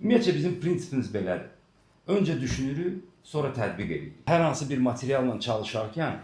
Ümumiyyətcə bizim prinsipimiz belədir. Öncə düşünürük, sonra tətbiq edirik. Hər hansı bir materialla çalışarkən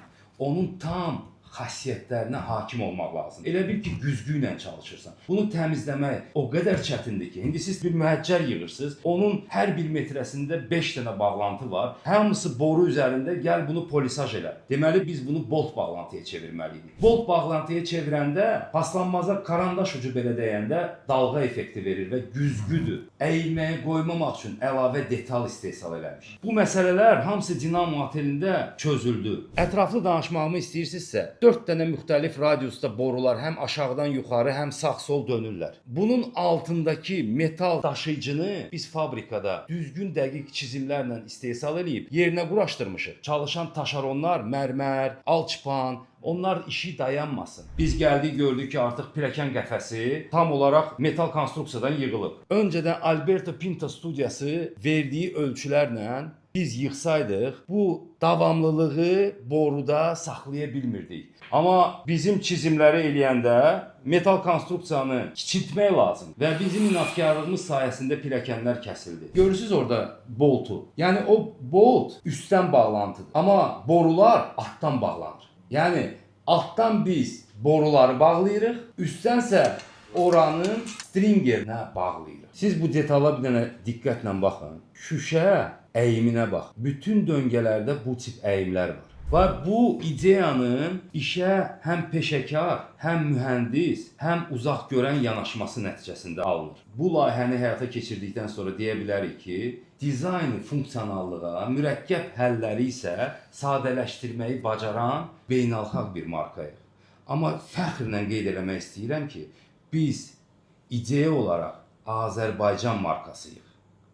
onun tam xassiyyətlərinə hakim olmaq lazımdır. Elə bil ki, güzgü ilə çalışırsan. Bunu təmizləmək o qədər çətindir ki, indi siz bir mühəccər yığırsınız, onun hər bir metrəsində 5 dənə bağlantı var. Hamısı boru üzərində, gəl bunu polisaj elə. Deməli, biz bunu bolt bağlantıya çevirməliyik. Bolt bağlantıya çevirəndə, paslanmaza karandaş ucu belə dəyəndə dalğa effekti verir və güzgüdür. Əyilməyə qoymamaq üçün əlavə detal istehsal eləmiş. Bu məsələlər hamısı Dinamo otelində çözüldü. Ətraflı danışmağımı istəyirsinizsə, 4 dənə müxtəlif radiusda borular həm aşağıdan yuxarı, həm sağ-sol dönürlər. Bunun altındakı metal daşıyıcını biz fabrikada düzgün dəqiq çizimlərlə istehsal edib yerinə quraşdırmışıq. Çalışan taşeronlar, mərmər, alçıpan, onlar işi dayanmasın. Biz gəldik, gördük ki, artıq pilləkən qəfəsi tam olaraq metal konstruksiyadan yığılıb. Öncədən Alberto Pinto studiyası verdiyi ölçülərlə biz yığsaydıq, bu davamlılığı boruda saxlaya bilmirdik. Amma bizim çizimləri eləyəndə metal konstruksiyanı kiçiltmək lazım və bizim inatkarlığımız sayəsində pilləkənlər kəsildi. Görürsünüz orada boltu. Yəni o bolt üstdən bağlantıdır, amma borular altdan bağlanır. Yəni altdan biz boruları bağlayırıq, üstdənsə oranın stringerinə bağlayırıq. Siz bu detala bir dənə diqqətlə baxın. Şüşə əyiminə bax. Bütün döngələrdə bu tip əyimlər var. Və bu ideyanın işə həm peşəkar, həm mühəndis, həm uzaq görən yanaşması nəticəsində alınır. Bu layihəni həyata keçirdikdən sonra deyə bilərik ki, dizaynı funksionallığa, mürəkkəb həlləri isə sadələşdirməyi bacaran beynəlxalq bir markayıq. Amma fəxrlə qeyd eləmək istəyirəm ki, biz ideya olaraq Azərbaycan markasıyıq.